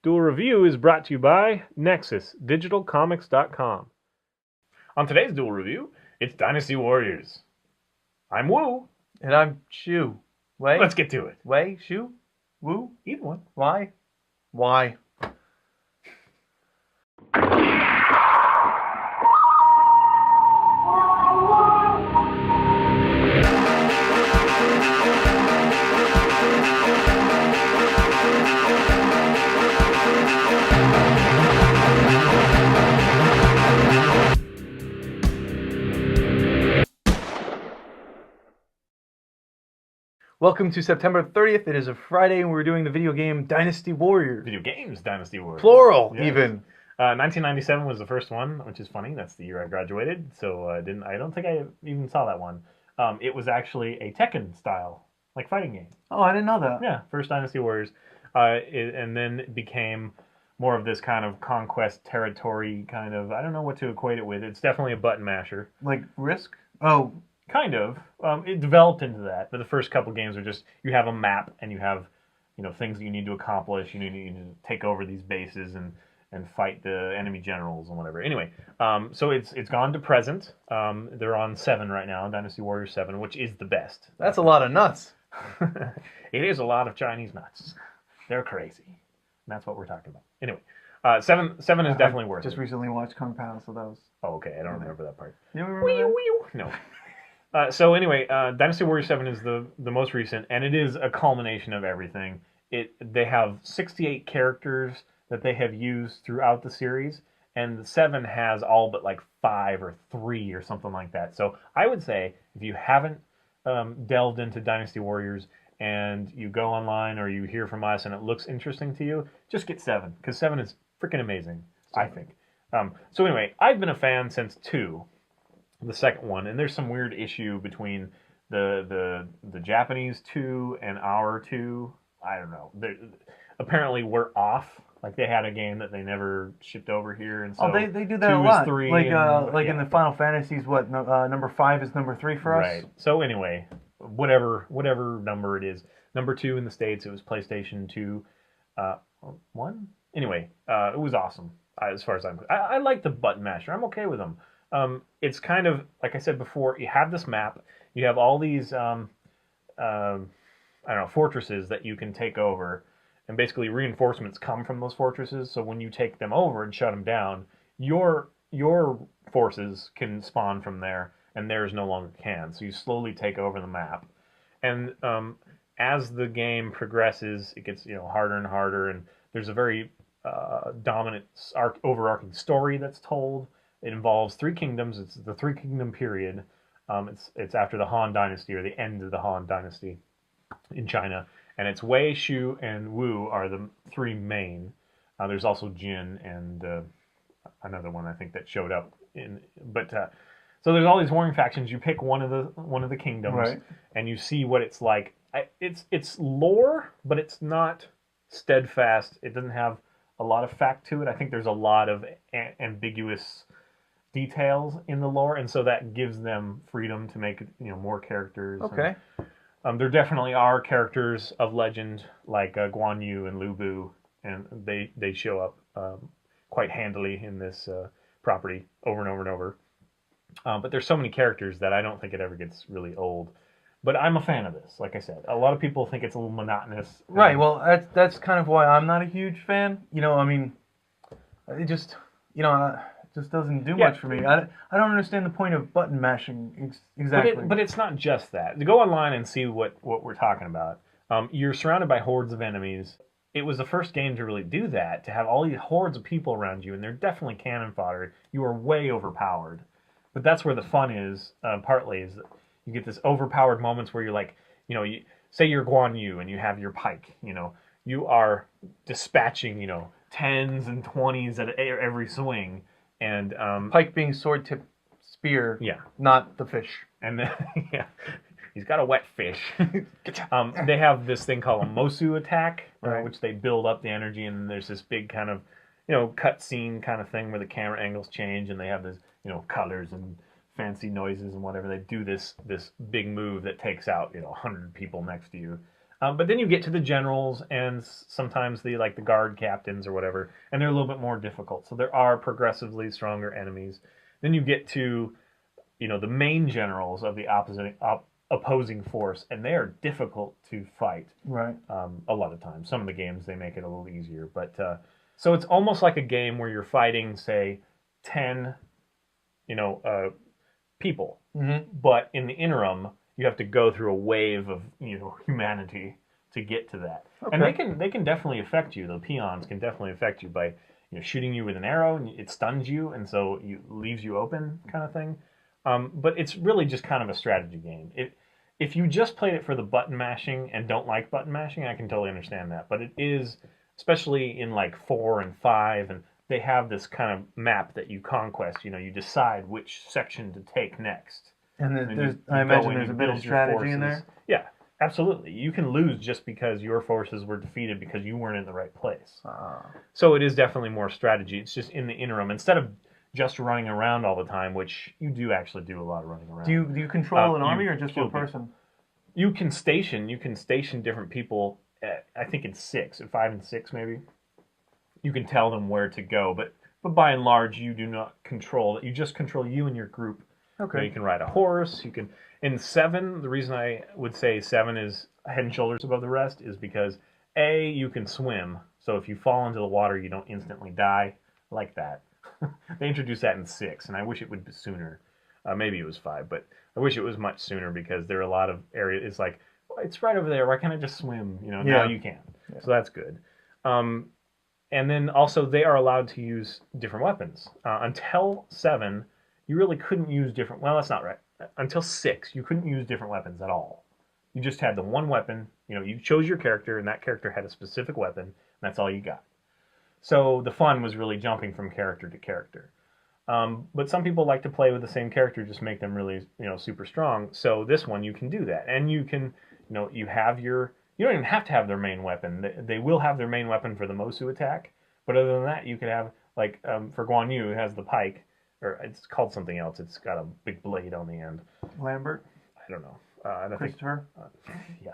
Duel Review is brought to you by NexusDigitalComics.com. On today's Duel Review, it's Dynasty Warriors. I'm Woo. And I'm Shu. Wei? Let's get to it. Wei? Shu? Woo? Either one. Why? Why? Welcome to September 30th. It is a Friday, and we're doing the video game Dynasty Warriors. Video games Dynasty Warriors. Plural, Yes. even. 1997 was the first one, which is funny. That's the year I graduated, so I don't think I even saw that one. It was actually a Tekken style, like fighting game. Oh, I didn't know that. Yeah, first Dynasty Warriors, and then it became more of this kind of conquest territory kind of. I don't know what to equate it with. It's definitely a button masher. Like Risk? Oh. Kind of. It developed into that, but the first couple games are just you have a map and you have things that you need to accomplish. You need to take over these bases and fight the enemy generals and whatever. Anyway, so it's gone to present. They're on 7 right now, Dynasty Warriors 7, which is the best. That's a lot of nuts. It is a lot of Chinese nuts. They're crazy. And that's what we're talking about. Anyway, 7 is definitely worth it. Just recently watched Kung Pao, so that was... Oh, okay. I don't remember that part. You don't remember that? No. So anyway, Dynasty Warriors 7 is the most recent, and it is a culmination of everything. They have 68 characters that they have used throughout the series, and the 7 has all but like 5 or 3 or something like that. So I would say if you haven't delved into Dynasty Warriors and you go online or you hear from us and it looks interesting to you, just get 7, because 7 is freaking amazing, I think. So anyway, I've been a fan since 2. The second one, and there's some weird issue between the Japanese 2 and our 2. I don't know. Apparently we're off. Like they had a game that they never shipped over here, and so they do that 2 a lot. is 3. Like yeah. in the Final Fantasies, what number 5 is number 3 for us. Right. So anyway, whatever number it is, number 2 in the States, it was PlayStation 2, 1. Anyway, it was awesome as far as I like the button masher. I'm okay with them. It's kind of, like I said before, you have this map, you have all these, fortresses that you can take over, and basically reinforcements come from those fortresses, so when you take them over and shut them down, your forces can spawn from there, and theirs no longer can, so you slowly take over the map. And as the game progresses, it gets harder and harder, and there's a very dominant overarching story that's told. It involves 3 kingdoms. It's the 3 kingdom period. It's after the Han Dynasty, or the end of the Han Dynasty in China. And it's Wei, Shu, and Wu are the 3 main. There's also Jin and another one I think that showed up so there's all these warring factions. You pick one of the kingdoms, right, and you see what it's like. It's lore, but it's not steadfast. It doesn't have a lot of fact to it. I think there's a lot of ambiguous details in the lore, and so that gives them freedom to make more characters. Okay. And, there definitely are characters of legend like Guan Yu and Lu Bu, and they show up quite handily in this property over and over and over. But there's so many characters that I don't think it ever gets really old. But I'm a fan of this. Like I said, a lot of people think it's a little monotonous. Right. Well, that's kind of why I'm not a huge fan. I mean, it just just doesn't do much for me. I don't understand the point of button mashing exactly. But it's not just that. To go online and see what we're talking about. You're surrounded by hordes of enemies. It was the first game to really do that, to have all these hordes of people around you, and they're definitely cannon fodder. You are way overpowered. But that's where the fun is, partly, is that you get this overpowered moments where you're like, say you're Guan Yu and you have your pike, you are dispatching, 10s and 20s at every swing. And pike being sword tip spear, not the fish. And then he's got a wet fish. They have this thing called a Mosu attack, right, which they build up the energy, and there's this big kind of cut scene kind of thing where the camera angles change, and they have this colors and fancy noises and whatever. They do this big move that takes out 100 people next to you. But then you get to the generals and sometimes the guard captains or whatever, and they're a little bit more difficult. So there are progressively stronger enemies. Then you get to, the main generals of the opposing force, and they are difficult to fight. Right. A lot of times, some of the games they make it a little easier, but so it's almost like a game where you're fighting, say, 10, people, but in the interim, you have to go through a wave of humanity to get to that. Okay. And they can definitely affect you. The peons can definitely affect you by shooting you with an arrow, and it stuns you, and so it leaves you open, kind of thing. But it's really just kind of a strategy game. If you just played it for the button mashing and don't like button mashing, I can totally understand that. But it is, especially in 4 and 5, and they have this kind of map that you conquest. You decide which section to take next. And I imagine there's a bit of strategy in there? Yeah, absolutely. You can lose just because your forces were defeated because you weren't in the right place. So it is definitely more strategy. It's just in the interim. Instead of just running around all the time, which you do actually do a lot of running around. Do you control an army or just one person? You can station different people, I think in 5 and 6 maybe. You can tell them where to go, but by and large, you do not control it. You just control you and your group. Okay. You can ride a horse. You can. In 7, the reason I would say 7 is head and shoulders above the rest is because you can swim. So if you fall into the water, you don't instantly die like that. They introduced that in 6, and I wish it would be sooner. Maybe it was 5, but I wish it was much sooner because there are a lot of areas. It's like, it's right over there. Why can't I just swim? Now you can. Yeah. So that's good. And then also they are allowed to use different weapons. Until 7, you really couldn't use different... Well, that's not right. Until 6, you couldn't use different weapons at all. You just had the one weapon. You chose your character, and that character had a specific weapon, and that's all you got. So the fun was really jumping from character to character. But some people like to play with the same character, just make them really, super strong. So this one, you can do that. And you can, you have your... You don't even have to have their main weapon. They will have their main weapon for the Mosu attack. But other than that, you could have, for Guan Yu, it has the pike. Or it's called something else. It's got a big blade on the end. Lambert? I don't know. Christopher? Yeah.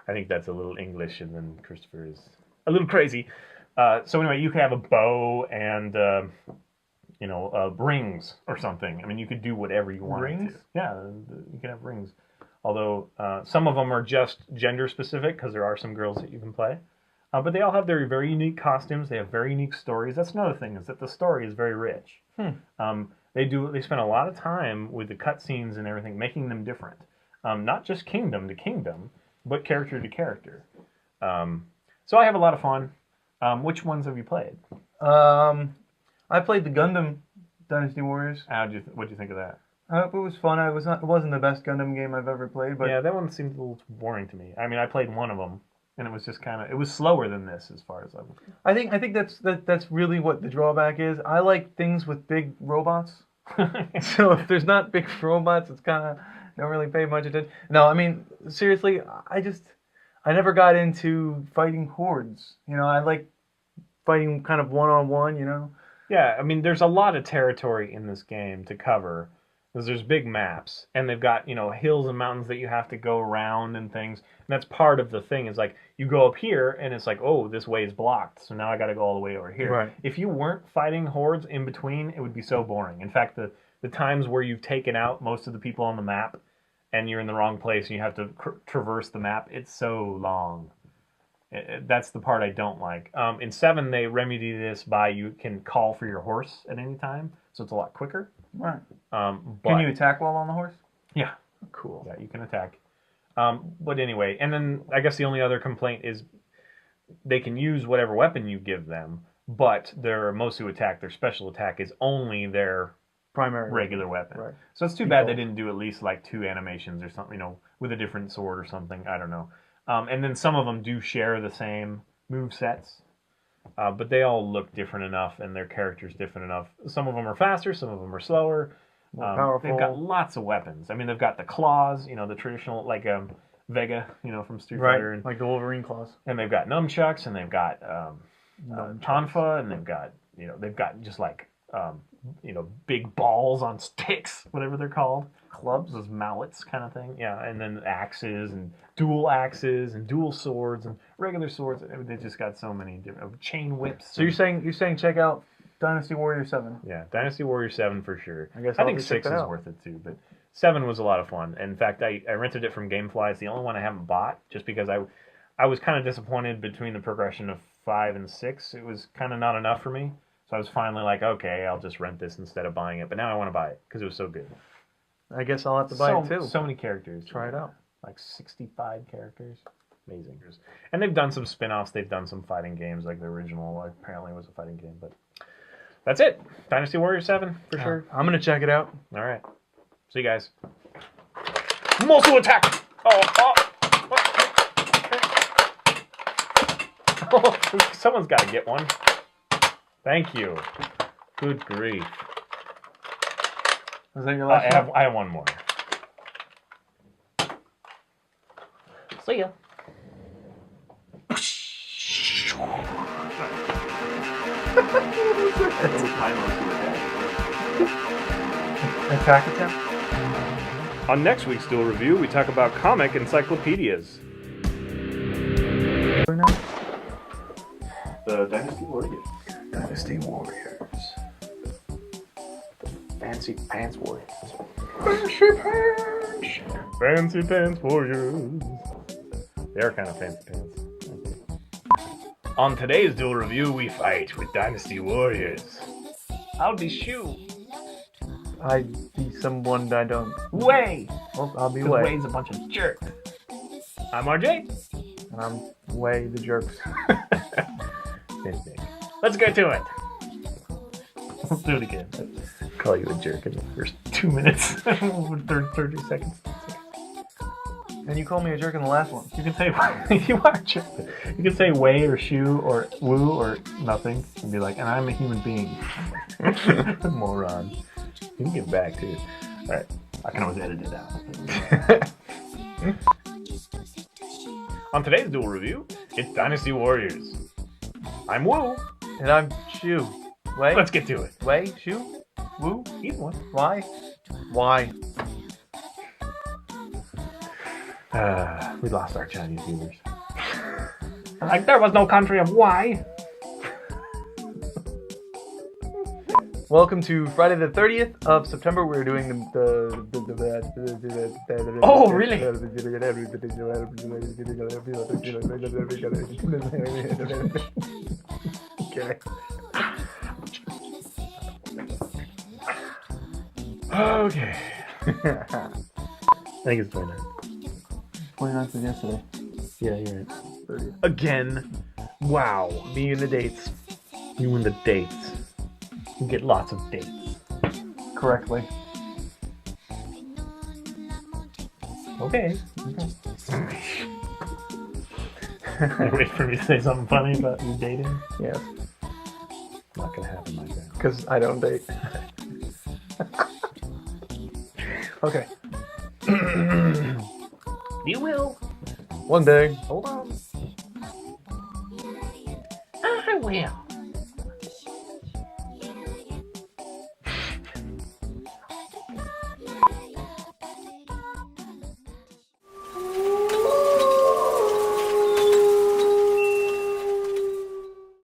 I think that's a little English, and then Christopher is a little crazy. So anyway, you could have a bow and, rings or something. I mean, you could do whatever you wanted rings? to. Yeah, you can have rings. Although some of them are just gender specific because there are some girls that you can play. But they all have their very unique costumes. They have very unique stories. That's another thing, is that the story is very rich. They spend a lot of time with the cutscenes and everything, making them different. Not just kingdom to kingdom, but character to character. So I have a lot of fun. Which ones have you played? I played the Gundam Dynasty Warriors. What'd you think of that? It was fun. It wasn't the best Gundam game I've ever played, but yeah, that one seemed a little boring to me. I mean, I played one of them, and it was just it was slower than this as far as I think that's really what the drawback is. I like things with big robots. So if there's not big robots, it's kind of don't really pay much attention. No, I mean seriously, I never got into fighting hordes. I like fighting kind of one-on-one. Yeah, I mean, there's a lot of territory in this game to cover. Because there's big maps, and they've got, hills and mountains that you have to go around and things. And that's part of the thing, is you go up here, and it's oh, this way is blocked, so now I got to go all the way over here. Right. If you weren't fighting hordes in between, it would be so boring. In fact, the times where you've taken out most of the people on the map, and you're in the wrong place, and you have to traverse the map, it's so long. That's the part I don't like. In 7, they remedy this by you can call for your horse at any time, so it's a lot quicker. Right. Can you attack while on the horse? Yeah. Cool. Yeah, you can attack. But anyway, and then I guess the only other complaint is they can use whatever weapon you give them, but their Mosu attack, their special attack, is only their primary regular weapon. Right. So it's too bad they didn't do at least 2 animations or something, with a different sword or something. I don't know. And then some of them do share the same move sets. But they all look different enough, and their characters different enough. Some of them are faster, some of them are slower. More powerful. They've got lots of weapons. I mean, they've got the claws, the traditional, Vega, from Street Fighter. Right, like the Wolverine claws. And they've got nunchucks, and they've got tonfa, and they've got just big balls on sticks, whatever they're called. Clubs? Those mallets kind of thing. Yeah, and then axes and dual swords and regular swords. They just got so many different chain whips. So you're saying check out Dynasty Warriors 7. Yeah, Dynasty Warriors 7 for sure. I think 6 is worth it too, but 7 was a lot of fun. In fact, I rented it from GameFly. It's the only one I haven't bought, just because I was kind of disappointed between the progression of 5 and 6. It was kind of not enough for me. So I was finally like, okay, I'll just rent this instead of buying it. But now I want to buy it because it was so good. I guess I'll have to buy it too. So many characters. Try it out. Like 65 characters. Amazing. And they've done some spin-offs. They've done some fighting games, like the original apparently was a fighting game. But that's it. Dynasty Warriors 7 for sure. I'm going to check it out. All right. See you guys. Muscle attack! Oh, someone's got to get one. Thank you. Good grief. Was that your last one? I have one more. See ya. Attack attempt? On next week's Duel Review, we talk about comic encyclopedias. The Dynasty Warriors. Dynasty Warriors. Fancy Pants Warriors. Fancy Pants! Fancy Pants Warriors. They are kind of fancy pants. On today's Duel Review, we fight with Dynasty Warriors. I'll be Shu. I'd be someone I don't. Way! Well, I'll be Because Way. Way's a bunch of jerks. I'm RJ. And I'm Way the jerks. Let's get to it. Let's do it again. Call you a jerk in the first 2 minutes. 30 seconds. And you called me a jerk in the last one. You can say you are a jerk. You can say way or shoe or woo or nothing and be like, and I'm a human being. Moron. You can get back too. Alright. I can always edit it out. On today's Duel Review, it's Dynasty Warriors. I'm Woo. And I'm Shu. Way? Let's get to it. Way? Shu? Woo? Either one. Why? Why? We lost our Chinese viewers. Like, there was no country of why. Welcome to Friday the 30th of September. We're doing the Oh, really? Okay. Okay. I think it's 29. 29th was yesterday. Yeah, you're right. 30th. Again. Wow. Me and the dates. You and the dates. You get lots of dates. Correctly. Okay. Wait for me to say something funny about you dating? Yes. Not gonna happen like that. Because I don't date. Okay. You will. One day. Hold on. I will.